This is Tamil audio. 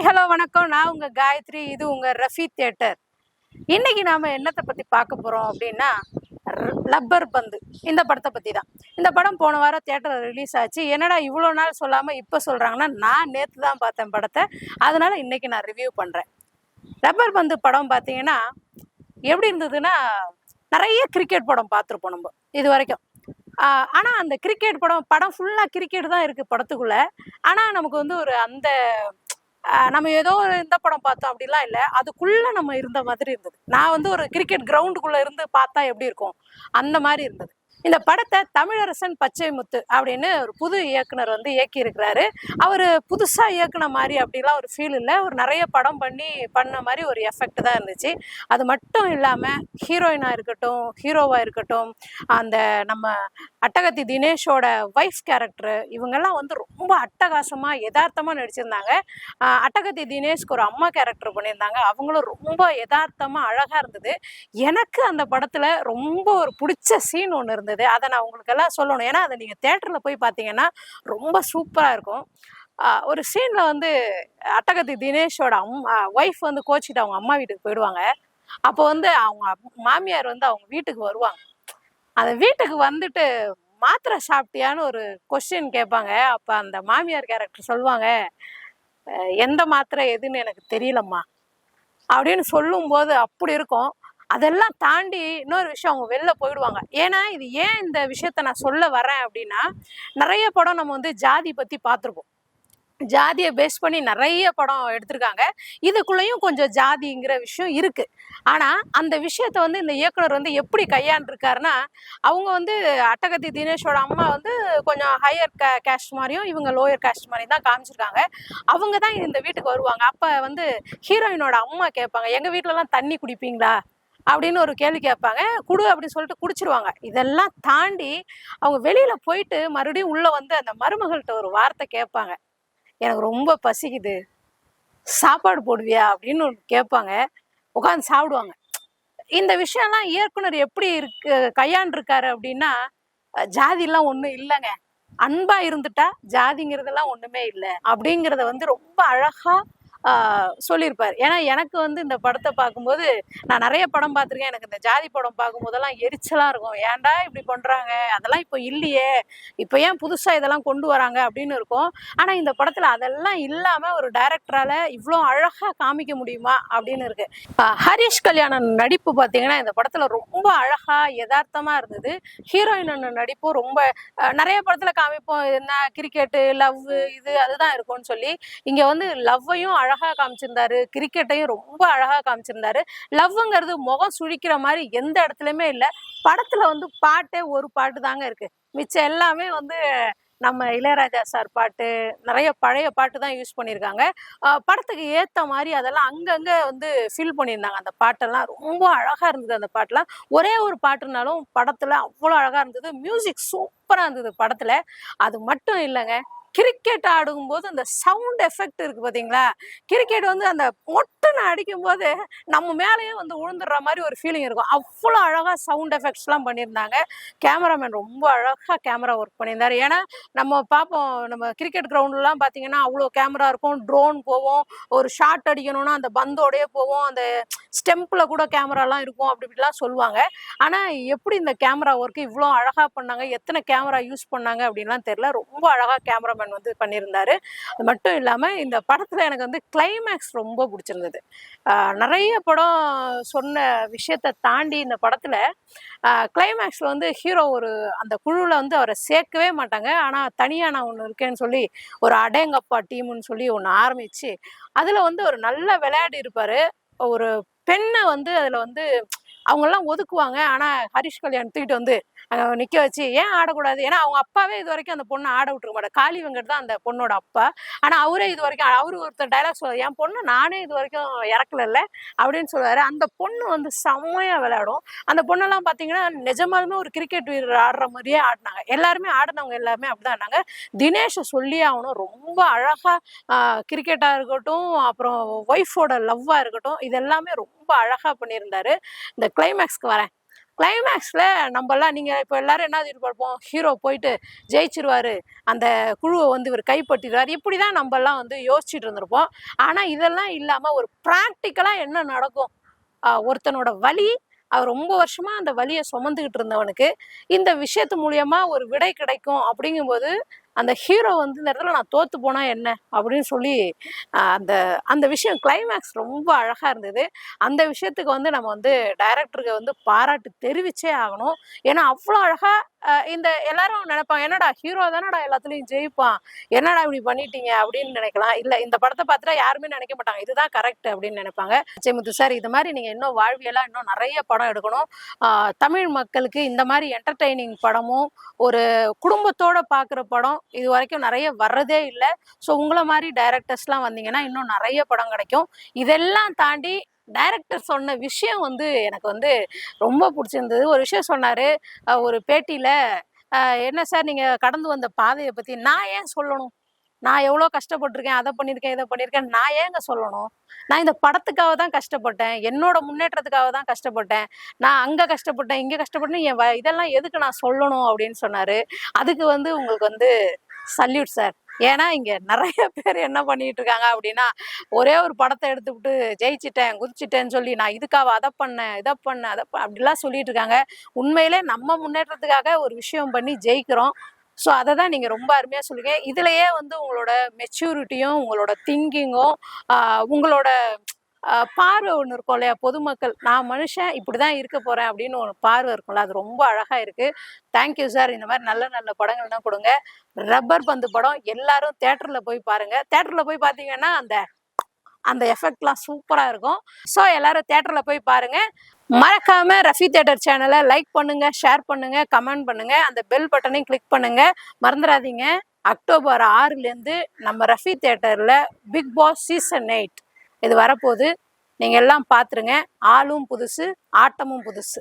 ஹலோ வணக்கம். நான் உங்க காயத்ரி. இது உங்க ரஃபி தியேட்டர். இன்னைக்கு நாம என்னத்தை பத்தி பார்க்க போறோம் அப்படின்னா, லப்பர் பந்து இந்த படத்தை பத்தி தான். இந்த படம் போன வாரம் தியேட்டர் ரிலீஸ் ஆச்சு. என்னடா இவ்வளோ நாள் சொல்லாம இப்ப சொல்றாங்கன்னா, நான் நேத்து தான் பார்த்தேன் படத்தை. அதனால இன்னைக்கு நான் ரிவ்யூ பண்றேன். ரப்பர் பந்து படம் பார்த்தீங்கன்னா எப்படி இருந்ததுன்னா, நிறைய கிரிக்கெட் படம் பார்த்துருப்போம் நம்ம இது வரைக்கும். ஆனா அந்த கிரிக்கெட் படம் ஃபுல்லா கிரிக்கெட் தான் இருக்கு படத்துக்குள்ள. ஆனா நமக்கு வந்து ஒரு அந்த நம்ம ஏதோ ஒரு இந்த படம் பார்த்தோம் அப்படிலாம் இல்லை, அதுக்குள்ள நம்ம இருந்த மாதிரி இருந்தது. நான் வந்து ஒரு கிரிக்கெட் கிரவுண்டுக்குள்ள இருந்து பார்த்தா எப்படி இருக்கும் அந்த மாதிரி இருந்தது. இந்த படத்தை தமிழரசன் பச்சைமுத்து அப்படின்னு ஒரு புது இயக்குனர் வந்து இயக்கி இருக்கிறாரு. அவர் புதுசாக இயக்குன மாதிரி அப்படிலாம் ஒரு ஃபீல் இல்லை. ஒரு நிறைய படம் பண்ண மாதிரி ஒரு எஃபெக்ட் தான் இருந்துச்சு. அது மட்டும் இல்லாமல் ஹீரோயினாக இருக்கட்டும், ஹீரோவாக இருக்கட்டும், அந்த நம்ம அட்டகத்தி தினேஷோட ஒய்ஃப் கேரக்டரு, இவங்கெல்லாம் வந்து ரொம்ப அட்டகாசமாக யதார்த்தமாக நடிச்சிருந்தாங்க. அட்டகத்தி தினேஷ்க்கு ஒரு அம்மா கேரக்டர் பண்ணியிருந்தாங்க. அவங்களும் ரொம்ப யதார்த்தமாக அழகாக இருந்தது. எனக்கு அந்த படத்தில் ரொம்ப ஒரு பிடிச்ச சீன் ஒன்று இருந்தது. அதை நான் உங்களுக்கு எல்லாம் சொல்லணும். ஏன்னா அதை நீங்கள் தேட்டரில் போய் பார்த்தீங்கன்னா ரொம்ப சூப்பராக இருக்கும். ஒரு சீனில் வந்து அட்டகத்தி தினேஷோட ஒய்ஃப் வந்து கோச்சிட்டு அவங்க அம்மா வீட்டுக்கு போயிடுவாங்க. அப்போ வந்து அவங்க மாமியார் வந்து அவங்க வீட்டுக்கு வருவாங்க. அந்த வீட்டுக்கு வந்துட்டு மாத்திரை சாப்பிட்டியான்னு ஒரு கொஸ்டின் கேட்பாங்க. அப்போ அந்த மாமியார் கேரக்டர் சொல்லுவாங்க, எந்த மாத்திரை எதுன்னு எனக்கு தெரியலம்மா அப்படின்னு சொல்லும்போது அப்படி இருக்கும். அதெல்லாம் தாண்டி இன்னொரு விஷயம், அவங்க வெளில போயிடுவாங்க. ஏன்னா இது ஏன் இந்த விஷயத்த நான் சொல்ல வரேன் அப்படின்னா, நிறைய படம் நம்ம வந்து ஜாதி பற்றி பார்த்துருப்போம். ஜாதியை பேஸ் பண்ணி நிறைய படம் எடுத்திருக்காங்க. இதுக்குள்ளேயும் கொஞ்சம் ஜாதிங்கிற விஷயம் இருக்கு. ஆனால் அந்த விஷயத்த வந்து இந்த இயக்குனர் வந்து எப்படி கையாண்டிருக்காருன்னா, அவங்க வந்து அட்டகத்தி தினேஷோட அம்மா வந்து கொஞ்சம் ஹையர் கேஸ்ட் மாதிரியும், இவங்க லோயர் கேஸ்ட் மாதிரி தான் காமிச்சிருக்காங்க. அவங்க தான் இந்த வீட்டுக்கு வருவாங்க. அப்போ வந்து ஹீரோயினோட அம்மா கேட்பாங்க, எங்கள் வீட்டிலலாம் தண்ணி குடிப்பீங்களா அப்படின்னு ஒரு கேள்வி கேட்பாங்க. குடு அப்படின்னு சொல்லிட்டு குடிச்சிருவாங்க. இதெல்லாம் தாண்டி அவங்க வெளியில போயிட்டு மறுபடியும் உள்ள வந்து அந்த மருமகள்கிட்ட ஒரு வார்த்தை கேட்பாங்க, எனக்கு ரொம்ப பசிக்குது, சாப்பாடு போடுவியா அப்படின்னு கேட்பாங்க. உட்காந்து சாப்பிடுவாங்க. இந்த விஷயம்லாம் இயக்குனர் எப்படி கையாண்டிருக்காரு அப்படின்னா, ஜாதிலாம் ஒன்றும் இல்லைங்க, அன்பா இருந்துட்டா ஜாதிங்கிறதெல்லாம் ஒண்ணுமே இல்லை அப்படிங்கிறத வந்து ரொம்ப அழகா சொல்லியிருப்பார். ஏன்னா எனக்கு வந்து இந்த படத்தை பார்க்கும்போது, நான் நிறைய படம் பார்த்துருக்கேன். எனக்கு இந்த ஜாதி படம் பார்க்கும்போதெல்லாம் எரிச்சலாக இருக்கும். ஏன்டா இப்படி பண்ணுறாங்க, அதெல்லாம் இப்போ இல்லையே, இப்போ ஏன் புதுசாக இதெல்லாம் கொண்டு வராங்க அப்படின்னு இருக்கும். ஆனால் இந்த படத்தில் அதெல்லாம் இல்லாமல் ஒரு டைரக்டரால் இவ்வளோ அழகாக காமிக்க முடியுமா அப்படின்னு இருக்கு. ஹரிஷ் கல்யாணன் நடிப்பு பார்த்தீங்கன்னா இந்த படத்தில் ரொம்ப அழகாக யதார்த்தமாக இருந்தது. ஹீரோயின் நடிப்பும் ரொம்ப நிறைய படத்தில் காமிப்போம், என்ன கிரிக்கெட்டு லவ் இது அதுதான் இருக்கும்னு சொல்லி, இங்கே வந்து லவ்வையும் அழகாக காமிச்சிருந்தாரு, கிரிக்கெட்டையும் ரொம்ப அழகா காமிச்சிருந்தாரு. லவ்ங்கிறது முகம் சுழிக்கிற மாதிரி எந்த இடத்துலயுமே இல்லை. படத்துல வந்து பாட்டே ஒரு பாட்டு தாங்க இருக்கு. மிச்சம் எல்லாமே வந்து நம்ம இளையராஜா சார் பாட்டு, நிறைய பழைய பாட்டு தான் யூஸ் பண்ணியிருக்காங்க. படத்துக்கு ஏற்ற மாதிரி அதெல்லாம் அங்கங்க வந்து ஃபில் பண்ணியிருந்தாங்க. அந்த பாட்டெல்லாம் ரொம்ப அழகா இருந்தது. அந்த பாட்டெல்லாம் ஒரே ஒரு பாட்டுனாலும் படத்துல அவ்வளோ அழகா இருந்தது. மியூசிக் சூப்பரா இருந்தது படத்துல. அது மட்டும் இல்லைங்க, கிரிக்கெட் ஆடும்போது அந்த சவுண்ட் எஃபெக்ட் இருக்கு பார்த்தீங்களா, கிரிக்கெட் வந்து அந்த மொட்டுன்னு அடிக்கும்போது நம்ம மேலேயே வந்து விழுந்துடுற மாதிரி ஒரு ஃபீலிங் இருக்கும். அவ்வளோ அழகாக சவுண்ட் எஃபெக்ட்ஸ்லாம் பண்ணியிருந்தாங்க. கேமராமேன் ரொம்ப அழகாக கேமரா ஒர்க் பண்ணியிருந்தாரு. ஏன்னா நம்ம பார்ப்போம், நம்ம கிரிக்கெட் கிரவுண்ட்லாம் பார்த்தீங்கன்னா அவ்வளோ கேமரா இருக்கும், ட்ரோன் போவோம், ஒரு ஷாட் அடிக்கணும்னா அந்த பந்தோடையே போவோம், அந்த ஸ்டெம்பில் கூட கேமராலாம் இருக்கும், அப்படி இப்படிலாம் சொல்லுவாங்க. ஆனால் எப்படி இந்த கேமரா ஒர்க்கு இவ்வளோ அழகாக பண்ணாங்க, எத்தனை கேமரா யூஸ் பண்ணாங்க அப்படின்லாம் தெரியல. ரொம்ப அழகாக கேமராமேன் வந்து பண்ணியிருந்தாரு. அது மட்டும் இல்லாமல் இந்த படத்தில் எனக்கு வந்து கிளைமேக்ஸ் ரொம்ப பிடிச்சிருந்தது. நிறைய படம் சொன்ன விஷயத்தை தாண்டி இந்த படத்தில் கிளைமேக்ஸில் வந்து ஹீரோ ஒரு அந்த குழுவில் வந்து அவரை சேர்க்கவே மாட்டாங்க. ஆனால் தனியாக நான் ஒன்று இருக்கேன்னு சொல்லி ஒரு அடேங்கப்பா டீமுன்னு சொல்லி ஒன்று ஆரம்பித்து அதில் வந்து ஒரு நல்ல விளையாடி இருப்பார். ஒரு பெண்ணை வந்து அதில் வந்து அவங்கெல்லாம் ஒதுக்குவாங்க. ஆனால் ஹரிஷ் கல்யாண் தூக்கிட்டு வந்து நிற்க வச்சு ஏன் ஆடக்கூடாது, ஏன்னா அவங்க அப்பாவே இது வரைக்கும் அந்த பொண்ணை ஆட விட்டுருக்க மாட்டார். காளி வெங்கட் தான் அந்த பொண்ணோட அப்பா. ஆனால் அவரே இது வரைக்கும் அவரு ஒருத்தர் டைலாக் சொல்லுவார், என் பொண்ணு நானே இது வரைக்கும் இறக்கல அப்படின்னு சொல்லுவார். அந்த பொண்ணு வந்து செம்மையாக விளையாடும். அந்த பொண்ணெல்லாம் பார்த்தீங்கன்னா நிஜமாலுமே ஒரு கிரிக்கெட் வீரர் ஆடுற மாதிரியே ஆடினாங்க. எல்லாருமே ஆடினவங்க எல்லாருமே அப்படிதான் ஆடினாங்க. தினேஷை சொல்லி ஆகணும், ரொம்ப அழகாக கிரிக்கெட்டாக இருக்கட்டும், அப்புறம் ஒய்ஃபோட லவ்வாக இருக்கட்டும், இது எல்லாமே ரொம்ப அழகாக பண்ணியிருந்தாரு. இந்த கிளைமேக்ஸ்க்கு வரேன். கிளைமேக்ஸில் நம்மலாம் நீங்கள் இப்போ எல்லாரும் என்ன எதிர்பார்ப்போம், ஹீரோ போயிட்டு ஜெயிச்சிருவாரு, அந்த குழுவை வந்து இவர் கைப்பற்றிடுவார், இப்படி தான் நம்மலாம் வந்து யோசிச்சுட்டு இருந்திருப்போம். ஆனால் இதெல்லாம் இல்லாமல் ஒரு ப்ராக்டிக்கலாக என்ன நடக்கும், ஒருத்தனோட வலி, அவர் ரொம்ப வருஷமா அந்த வலியை சுமந்துக்கிட்டு இருந்தவனுக்கு இந்த விஷயத்து மூலியமா ஒரு விடை கிடைக்கும் அப்படிங்கும்போது அந்த ஹீரோ வந்து இந்த இடத்துல நான் தோத்து போனா என்ன அப்படின்னு சொல்லி அந்த அந்த விஷயம் கிளைமேக்ஸ் ரொம்ப அழகா இருந்தது. அந்த விஷயத்துக்கு வந்து நம்ம வந்து டைரக்டருக்கு வந்து பாராட்டு தெரிவிச்சே ஆகணும். ஏன்னா அவ்வளோ அழகா இந்த எல்லாரும் நினைப்பாங்க, என்னடா ஹீரோ தானடா எல்லாத்துலயும் ஜெயிப்பான், என்னடா இப்படி பண்ணிட்டீங்க அப்படின்னு நினைக்கலாம். இல்ல, இந்த படத்தை பார்த்துட்டா யாருமே நினைக்க மாட்டாங்க இதுதான் கரெக்ட் அப்படின்னு நினைப்பாங்க. ஜெயமுத்து சார், இது மாதிரி நீங்க இன்னும் வாழ்வியலா இன்னும் நிறைய படம் எடுக்கணும். தமிழ் மக்களுக்கு இந்த மாதிரி என்டர்டெய்னிங் படமும் ஒரு குடும்பத்தோட பார்க்குற படம் இது வரைக்கும் நிறைய வர்றதே இல்லை. ஸோ உங்களை மாதிரி டைரக்டர்ஸ்லாம் வந்தீங்கன்னா இன்னும் நிறைய படம் கிடைக்கும். இதெல்லாம் தாண்டி டைரக்டர் சொன்ன விஷயம் வந்து எனக்கு வந்து ரொம்ப பிடிச்சிருந்தது. ஒரு விஷயம் சொன்னார் ஒரு பேட்டியில், என்ன சார் நீங்கள் கடந்து வந்த பாதையை பற்றி நான் ஏன் சொல்லணும், நான் எவ்வளோ கஷ்டப்பட்டிருக்கேன், அதை பண்ணியிருக்கேன் இதை பண்ணியிருக்கேன், நான் ஏங்க சொல்லணும், நான் இந்த படத்துக்காக தான் கஷ்டப்பட்டேன், என்னோட முன்னேற்றத்துக்காக தான் கஷ்டப்பட்டேன், நான் அங்கே கஷ்டப்பட்டேன் இங்கே கஷ்டப்பட்டேன், இதெல்லாம் எதுக்கு நான் சொல்லணும் அப்படின்னு சொன்னார். அதுக்கு வந்து உங்களுக்கு வந்து சல்யூட் சார். ஏன்னா இங்கே நிறைய பேர் என்ன பண்ணிட்டு இருக்காங்க அப்படின்னா, ஒரே ஒரு படத்தை எடுத்துக்கிட்டு ஜெயிச்சிட்டேன் குதிச்சிட்டேன்னு சொல்லி நான் இதுக்காக அதை பண்ணேன் இதை பண்ணேன் அப்படிலாம் சொல்லிட்டு இருக்காங்க. உண்மையிலே நம்ம முன்னேற்றத்துக்காக ஒரு விஷயம் பண்ணி ஜெயிக்கிறோம். ஸோ அதை தான் நீங்கள் ரொம்ப அருமையாக சொல்லுங்க. இதுலேயே வந்து உங்களோட மெச்சூரிட்டியும் உங்களோட திங்கிங்கும் உங்களோட பார்வை ஒன்று இருக்கும் இல்லையா, பொதுமக்கள் நான் மனுஷன் இப்படி தான் இருக்க போகிறேன் அப்படின்னு ஒரு பார்வை இருக்கும்ல, அது ரொம்ப அழகாக இருக்குது. Thank you sir. இந்த மாதிரி நல்ல நல்ல படங்கள்லாம் கொடுங்க. ரப்பர் பந்து படம் எல்லாரும் தேட்டரில் போய் பாருங்கள். தேட்டரில் போய் பார்த்தீங்கன்னா அந்த அந்த எஃபெக்ட்லாம் சூப்பராக இருக்கும். ஸோ எல்லாரும் தேட்டரில் போய் பாருங்கள். மறக்காம ரஃபி தியேட்டர் சேனலை லைக் பண்ணுங்க, ஷேர் பண்ணுங்க, கமெண்ட் பண்ணுங்க, அந்த பெல் பட்டனையும் கிளிக் பண்ணுங்க. மறந்துடாதீங்க, அக்டோபர் 6லேருந்து நம்ம ரஃபி தியேட்டரில் பிக் பாஸ் சீசன் 8 இது வரப்போகுது. நீங்கள் எல்லாம் பார்த்துருங்க. ஆளும் புதுசு, ஆட்டமும் புதுசு.